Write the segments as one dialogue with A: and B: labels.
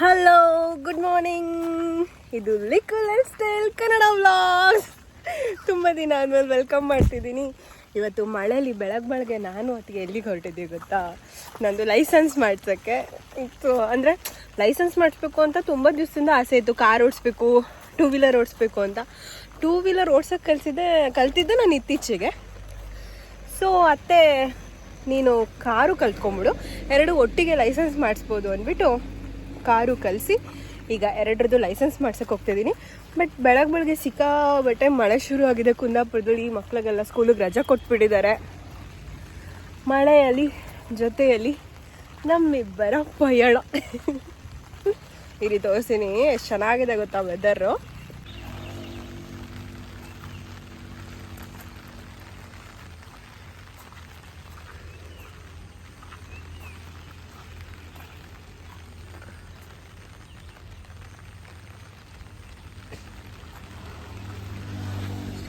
A: Hello, good morning. ಇದು ಲಿಕ್ಕು lifestyle Kannada vlogs. ತುಂಬ ದಿನ ಆದಮೇಲೆ ವೆಲ್ಕಮ್ ಮಾಡ್ತಿದ್ದೀನಿ. ಇವತ್ತು ಮಳೆಯಲ್ಲಿ ಬೆಳಗ್ಗೆ ನಾನು ಅದಕ್ಕೆ ಎಲ್ಲಿಗೆ ಹೊರಟಿದ್ದೀವಿ ಗೊತ್ತಾ? ನಂದು ಲೈಸೆನ್ಸ್ ಮಾಡಿಸೋಕ್ಕೆ ಇತ್ತು. ಅಂದರೆ ಲೈಸೆನ್ಸ್ ಮಾಡಿಸ್ಬೇಕು ಅಂತ ತುಂಬ ದಿವಸದಿಂದ ಆಸೆ ಇತ್ತು. ಕಾರ್ ಓಡಿಸ್ಬೇಕು, ಟೂ ವೀಲರ್ ಓಡಿಸ್ಬೇಕು ಅಂತ. ಟೂ ವೀಲರ್ ಓಡ್ಸೋಕ್ಕೆ ಕಲ್ತಿದ್ದೆ ನಾನು ಇತ್ತೀಚೆಗೆ. ಸೊ ಅತ್ತೆ ನೀನು ಕಾರು ಕಲ್ತ್ಕೊಂಬಿಡು, ಎರಡು ಒಟ್ಟಿಗೆ ಲೈಸೆನ್ಸ್ ಮಾಡಿಸ್ಬೋದು ಅಂದ್ಬಿಟ್ಟು ಕಾರು ಕಲಿಸಿ ಈಗ ಎರಡರದ್ದು ಲೈಸೆನ್ಸ್ ಮಾಡ್ಸೋಕೆ ಹೋಗ್ತಿದ್ದೀನಿ. ಬಟ್ ಬೆಳಗ್ಗೆ ಸಿಕ್ಕಾಬಟ್ಟೆ ಮಳೆ ಶುರು ಆಗಿದೆ ಕುಂದಾಪುರದಲ್ಲಿ. ಮಕ್ಕಳಿಗೆಲ್ಲ ಸ್ಕೂಲಿಗೆ ರಜೆ ಕೊಟ್ಬಿಟ್ಟಿದ್ದಾರೆ. ಮಳೆಯಲ್ಲಿ ಜೊತೆಯಲ್ಲಿ ನಮ್ಮಿಬ್ಬರ ಪಯಣ. ಇಲ್ಲಿ ತೋರಿಸ್ತೀನಿ, ಎಷ್ಟು ಚೆನ್ನಾಗಿದೆ ಗೊತ್ತಾ ವೆದರು.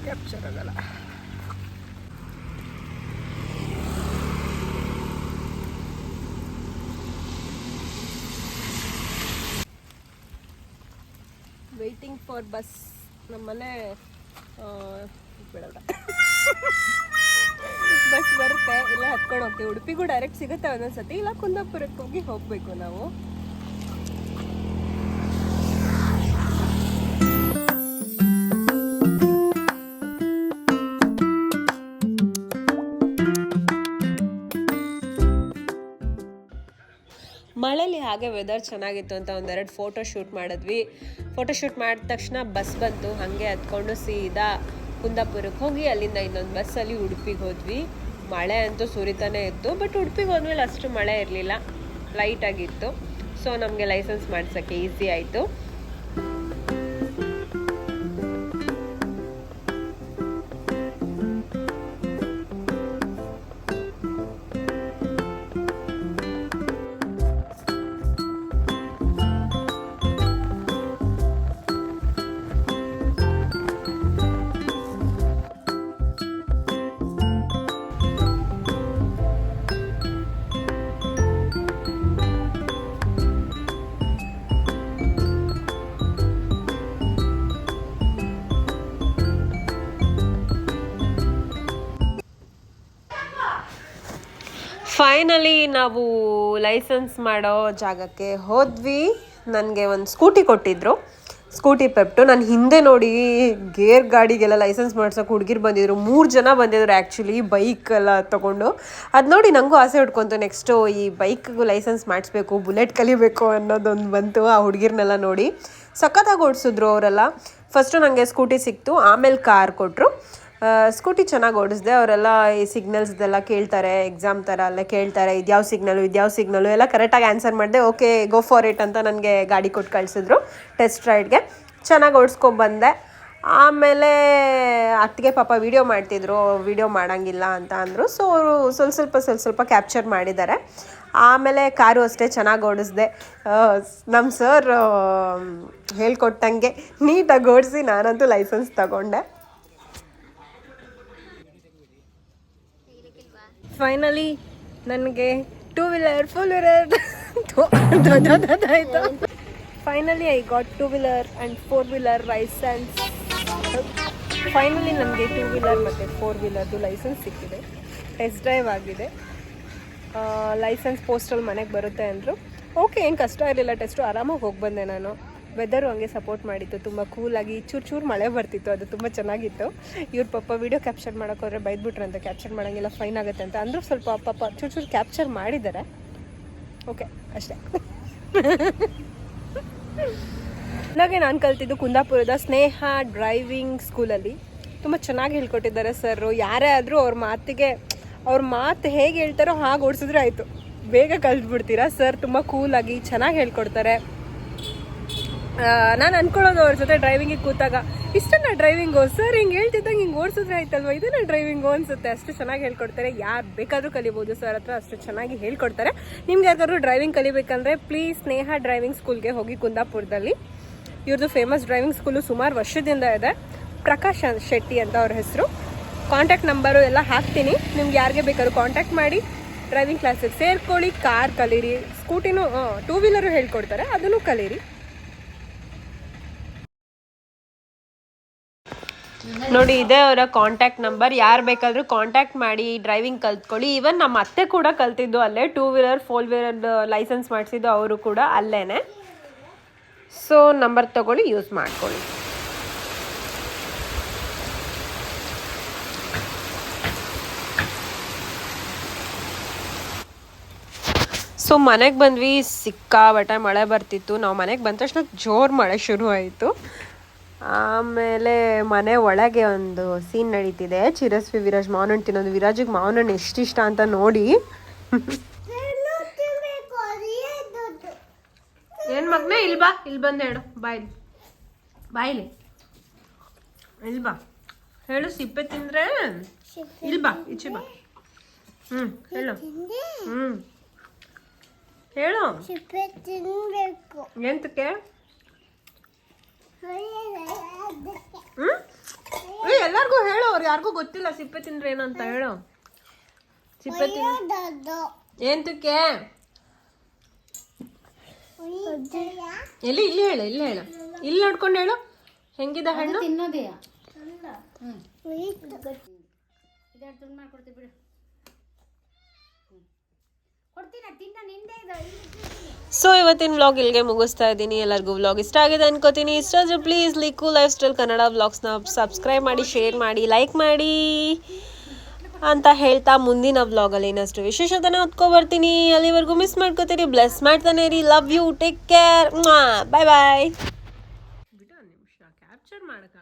A: ಕ್ಯಾಪ್ಚರ್ ಆಗಲ್ಲ. Waiting for bus. ನಮ್ಮನೆ ಬೇಡ ಬಸ್ ಬರುತ್ತೆ, ಇಲ್ಲ ಹತ್ಕೊಂಡು ಹೋಗ್ತೀವಿ. ಉಡುಪಿಗೂ ಡೈರೆಕ್ಟ್ ಸಿಗುತ್ತೆ ಒಂದೊಂದ್ಸತಿ, ಇಲ್ಲ ಕುಂದಾಪುರಕ್ಕೆ ಹೋಗಿ ಹೋಗಬೇಕು ನಾವು. ಮಳೆಯಲ್ಲಿ ಹಾಗೆ ವೆದರ್ ಚೆನ್ನಾಗಿತ್ತು ಅಂತ ಒಂದೆರಡು ಫೋಟೋ ಶೂಟ್ ಮಾಡಿದ್ವಿ. ಫೋಟೋ ಶೂಟ್ ಮಾಡಿದ ತಕ್ಷಣ ಬಸ್ ಬಂತು. ಹಾಗೆ ಹತ್ಕೊಂಡು ಸೀದಾ ಕುಂದಾಪುರಕ್ಕೆ ಹೋಗಿ ಅಲ್ಲಿಂದ ಇನ್ನೊಂದು ಬಸ್ಸಲ್ಲಿ ಉಡುಪಿಗೆ ಹೋದ್ವಿ. ಮಳೆ ಅಂತೂ ಸುರಿತಾನೆ ಇತ್ತು. ಬಟ್ ಉಡುಪಿಗೆ ಹೋದ್ಮೇಲೆ ಅಷ್ಟು ಮಳೆ ಇರಲಿಲ್ಲ, ಲೈಟಾಗಿತ್ತು. ಸೊ ನಮಗೆ ಲೈಸೆನ್ಸ್ ಮಾಡ್ಸೋಕ್ಕೆ ಈಸಿ ಆಯಿತು. ಫೈನಲಿ ನಾವು ಲೈಸೆನ್ಸ್ ಮಾಡೋ ಜಾಗಕ್ಕೆ ಹೋದ್ವಿ. ನನಗೆ ಒಂದು ಸ್ಕೂಟಿ ಕೊಟ್ಟಿದ್ರು, ಸ್ಕೂಟಿ ಪೆಪ್ಟು. ನಾನು ಹಿಂದೆ ನೋಡಿ ಗೇರ್ ಗಾಡಿಗೆಲ್ಲ ಲೈಸೆನ್ಸ್ ಮಾಡ್ಸೋಕೆ ಹುಡುಗಿರು ಬಂದಿದ್ರು. 3 ಜನ ಬಂದಿದ್ರು ಆ್ಯಕ್ಚುಲಿ, ಬೈಕ್ ಎಲ್ಲ ತೊಗೊಂಡು. ಅದು ನೋಡಿ ನನಗೂ ಆಸೆ ಹುಡ್ಕೊಂತು, ನೆಕ್ಸ್ಟು ಈ ಬೈಕ್ಗೂ ಲೈಸೆನ್ಸ್ ಮಾಡಿಸ್ಬೇಕು, ಬುಲೆಟ್ ಕಲಿಬೇಕು ಅನ್ನೋದೊಂದು ಬಂತು. ಆ ಹುಡುಗಿರ್ನೆಲ್ಲ ನೋಡಿ ಸಖತ್ತಾಗಿ ಓಡಿಸಿದ್ರು ಅವರೆಲ್ಲ. ಫಸ್ಟು ನನಗೆ ಸ್ಕೂಟಿ ಸಿಕ್ತು, ಆಮೇಲೆ ಕಾರ್ ಕೊಟ್ಟರು. ಸ್ಕೂಟಿ ಚೆನ್ನಾಗಿ ಓಡಿಸಿದೆ. ಅವರೆಲ್ಲ ಈ ಸಿಗ್ನಲ್ಸ್ದೆಲ್ಲ ಕೇಳ್ತಾರೆ, ಎಕ್ಸಾಮ್ ಥರ ಎಲ್ಲ ಕೇಳ್ತಾರೆ, ಇದ್ಯಾವ ಸಿಗ್ನಲು ಎಲ್ಲ ಕರೆಕ್ಟಾಗಿ ಆನ್ಸರ್ ಮಾಡಿದೆ. ಓಕೆ ಗೋ ಫಾರ್ ಇಟ್ ಅಂತ ನನಗೆ ಗಾಡಿ ಕೊಟ್ಟು ಕಳಿಸಿದ್ರು ಟೆಸ್ಟ್ ರೈಡ್ಗೆ. ಚೆನ್ನಾಗಿ ಓಡಿಸ್ಕೊಂಡ್ಬಂದೆ. ಆಮೇಲೆ ಅತ್ತಿಗೆ ಪಾಪ ವೀಡಿಯೋ ಮಾಡ್ತಿದ್ರು, ವೀಡಿಯೋ ಮಾಡೋಂಗಿಲ್ಲ ಅಂತ ಅಂದರು. ಸೊ ಅವರು ಸ್ವಲ್ಪ ಕ್ಯಾಪ್ಚರ್ ಮಾಡಿದ್ದಾರೆ. ಆಮೇಲೆ ಕಾರು ಅಷ್ಟೇ ಚೆನ್ನಾಗಿ ಓಡಿಸ್ದೆ. ನಮ್ಮ ಸರ್ ಹೇಳ್ಕೊಟ್ಟಂಗೆ ನೀಟಾಗಿ ಓಡಿಸಿ ನಾನಂತೂ ಲೈಸೆನ್ಸ್ ತಗೊಂಡೆ. ಫೈನಲಿ ನನಗೆ ಟೂ ವೀಲರ್ ಫೋರ್ ವೀಲರ್ ಆಯಿತು. Finally I got two wheeler and four wheeler licence. Finally ನನಗೆ ಟೂ ವೀಲರ್ ಮತ್ತು ಫೋರ್ ವೀಲರ್ದು ಲೈಸೆನ್ಸ್ ಸಿಕ್ಕಿದೆ. ಟೆಸ್ಟ್ ಡ್ರೈವ್ ಆಗಿದೆ. ಲೈಸೆನ್ಸ್ ಪೋಸ್ಟಲ್ಲಿ ಮನೆಗೆ ಬರುತ್ತೆ ಅಂದರು. ಓಕೆ, ಏನು ಕಷ್ಟ ಇರಲಿಲ್ಲ. ಟೆಸ್ಟು ಆರಾಮಾಗಿ ಹೋಗಿ ಬಂದೆ ನಾನು. ವೆದರು ಹಂಗೆ ಸಪೋರ್ಟ್ ಮಾಡಿತ್ತು, ತುಂಬ ಕೂಲಾಗಿ. ಚೂರು ಮಳೆ ಬರ್ತಿತ್ತು, ಅದು ತುಂಬ ಚೆನ್ನಾಗಿತ್ತು. ಇವ್ರ ಪಾಪ ವೀಡಿಯೋ ಕ್ಯಾಪ್ಚರ್ ಮಾಡೋಕೆ ಹೋದರೆ ಬೈದ್ಬಿಟ್ರಂತ, ಕ್ಯಾಪ್ಚರ್ ಮಾಡೋಂಗಿಲ್ಲ, ಫೈನ್ ಆಗುತ್ತೆ ಅಂತ ಅಂದರೂ ಸ್ವಲ್ಪ ಪಾಪ ಚೂರು ಕ್ಯಾಪ್ಚರ್ ಮಾಡಿದ್ದಾರೆ. ಓಕೆ ಅಷ್ಟೇ. ಹಾಗೆ ನಾನು ಕಲ್ತಿದ್ದು ಕುಂದಾಪುರದ ಸ್ನೇಹ ಡ್ರೈವಿಂಗ್ ಸ್ಕೂಲಲ್ಲಿ. ತುಂಬ ಚೆನ್ನಾಗಿ ಹೇಳ್ಕೊಟ್ಟಿದ್ದಾರೆ ಸರು. ಯಾರೇ ಆದರೂ ಅವ್ರ ಮಾತು ಹೇಗೆ ಹೇಳ್ತಾರೋ ಹಾಗೆ ಓಡಿಸಿದ್ರೆ ಆಯಿತು, ಬೇಗ ಕಲ್ತ್ಬಿಡ್ತೀರಾ. ಸರ್ ತುಂಬ ಕೂಲಾಗಿ ಚೆನ್ನಾಗಿ ಹೇಳ್ಕೊಡ್ತಾರೆ. ನಾನು ಅಂದ್ಕೊಳ್ಳೋದು ಅವ್ರ ಜೊತೆ ಡ್ರೈವಿಂಗಿಗೆ ಕೂತಾಗ, ಇಷ್ಟನ್ನ ಡ್ರೈವಿಂಗು ಸರ್ ಹಿಂಗೆ ಹೇಳ್ತಿದ್ದಂಗೆ ಹಿಂಗೆ ಓಡಿಸಿದ್ರೆ ಆಯ್ತಲ್ವ, ಇದನ್ನ ಡ್ರೈವಿಂಗು ಅನಿಸುತ್ತೆ. ಅಷ್ಟು ಚೆನ್ನಾಗಿ ಹೇಳ್ಕೊಡ್ತಾರೆ. ಯಾರು ಬೇಕಾದರೂ ಕಲಿಬೋದು ಸರ್ ಹತ್ರ, ಅಷ್ಟು ಚೆನ್ನಾಗಿ ಹೇಳ್ಕೊಡ್ತಾರೆ. ನಿಮ್ಗೆ ಯಾರಿಗಾದ್ರು ಡ್ರೈವಿಂಗ್ ಕಲಿಬೇಕಂದ್ರೆ ಪ್ಲೀಸ್ ಸ್ನೇಹ ಡ್ರೈವಿಂಗ್ ಸ್ಕೂಲ್ಗೆ ಹೋಗಿ ಕುಂದಾಪುರದಲ್ಲಿ. ಇವ್ರದ್ದು ಫೇಮಸ್ ಡ್ರೈವಿಂಗ್ ಸ್ಕೂಲು, ಸುಮಾರು ವರ್ಷದಿಂದ ಇದೆ. ಪ್ರಕಾಶ್ ಶೆಟ್ಟಿ ಅಂತ ಅವ್ರ ಹೆಸರು. ಕಾಂಟ್ಯಾಕ್ಟ್ ನಂಬರು ಎಲ್ಲ ಹಾಕ್ತೀನಿ, ನಿಮ್ಗೆ ಯಾರಿಗೆ ಬೇಕಾದ್ರೂ ಕಾಂಟ್ಯಾಕ್ಟ್ ಮಾಡಿ ಡ್ರೈವಿಂಗ್ ಕ್ಲಾಸಿಗೆ ಸೇರ್ಕೊಳ್ಳಿ, ಕಾರ್ ಕಲೀರಿ, ಸ್ಕೂಟಿನೂ 2 ವೀಲರು ಹೇಳ್ಕೊಡ್ತಾರೆ, ಅದನ್ನು ಕಲೀರಿ. ನೋಡಿ, ಇದೇ ಅವರ ಕಾಂಟ್ಯಾಕ್ಟ್ ನಂಬರ್. ಯಾರು ಬೇಕಾದರೂ ಕಾಂಟ್ಯಾಕ್ಟ್ ಮಾಡಿ ಡ್ರೈವಿಂಗ್ ಕಲ್ತ್ಕೊಳ್ಳಿ. ಈವನ್ ನಮ್ಮ ಅತ್ತೆ ಕೂಡ ಕಲ್ತಿದ್ದು ಅಲ್ಲೇ, 2 ವೀಲರ್ 4 ವೀಲರ್ ಲೈಸೆನ್ಸ್ ಮಾಡಿಸಿದ್ದು ಅವರು ಕೂಡ ಅಲ್ಲೇ. ಸೊ ನಂಬರ್ ತಗೊಳ್ಳಿ, ಯೂಸ್ ಮಾಡ್ಕೊಳ್ಳಿ. ಸೊ ಮನೆಗೆ ಬಂದ್ವಿ, ಸಿಕ್ಕಾಬಟ್ಟೆ ಮಳೆ ಬರ್ತಿತ್ತು. ನಾವು ಮನೆಗೆ ಬಂದ ತಕ್ಷಣ ಜೋರು ಮಳೆ ಶುರು ಆಯಿತು. ಆಮೇಲೆ ಮನೆ ಒಳಗೆ ಒಂದು ಸೀನ್ ನಡೀತಿದೆ. ಚಿರಸ್ವಿ ವಿರಾಜ್ ಮಾವಿನ ಹಣ್ಣು ತಿನ್ನೋದು. ವಿರಾಜಿಗೆ ಮಾವಿನ ಹಣ್ಣು ಎಷ್ಟಿಷ್ಟ ಅಂತ ನೋಡಿ. ಏನು ಮಗನೇ, ಇಲ್ಲಿ ಬಾ, ಇಲ್ಲಿ ಬಂದು ಹೇಳು, ಬಾಯಿಲಿ ಇಲ್ಲಿ ಬಾ ಹೇಳು. ಸಿಪ್ಪೆ ತಿಂದ್ರೆ ಇಲ್ಲಿ ಬಾ, ಈಚೆ ಬಾ. ಹೇಳು. ಹೇಳು. ಎಂತಕ್ಕೆ? ಎಲ್ಲಾರ್ಗು ಹೇಳು, ಅವ್ರು ಯಾರಿಗೂ ಗೊತ್ತಿಲ್ಲ ಸಿಪ್ಪೆ ತಿಂದ್ರೆ ಏನಂತ. ಹೇಳು. ಸಿಪ್ಪೆ ಎಂತಕ್ಕೆ? ಇಲ್ಲಿ ಹೇಳು, ಇಲ್ಲಿ ಹೇಳು, ಇಲ್ಲಿ ನೋಡ್ಕೊಂಡು ಹೇಳು. ಹೆಂಗಿದೆ ಹಣ್ಣು? ಸೊ ಇವತ್ತಿನ ವ್ಲಾಗ್ ಇಲ್ಲಿಗೆ ಮುಗಿಸ್ತಾ ಇದ್ದೀನಿ. ಎಲ್ಲರಿಗೂ ವ್ಲಾಗ್ ಇಷ್ಟ ಆಗಿದೆ ಅನ್ಕೋತೀನಿ. ಇಷ್ಟ ಆದರೆ ಪ್ಲೀಸ್ ಲಿಕ್ಕು ಲೈಫ್ ಸ್ಟೈಲ್ ಕನ್ನಡ ವ್ಲಾಗ್ಸ್ನ ಸಬ್ಸ್ಕ್ರೈಬ್ ಮಾಡಿ, ಶೇರ್ ಮಾಡಿ, ಲೈಕ್ ಮಾಡಿ ಅಂತ ಹೇಳ್ತಾ ಮುಂದಿನ ವ್ಲಾಗಲ್ಲಿ ಇನ್ನಷ್ಟು ವಿಶೇಷತೆನ ಹೊತ್ಕೊಬರ್ತೀನಿ. ಅಲ್ಲಿವರೆಗೂ ಮಿಸ್ ಮಾಡ್ಕೋತೀರಿ. ಬ್ಲೆಸ್ ಮಾಡ್ತಾನೆ ರೀ. Love you. Take care. Bye bye. ಬಿಡ ನಿಮಿಷ ಕ್ಯಾಪ್ಚರ್ ಮಾಡಕ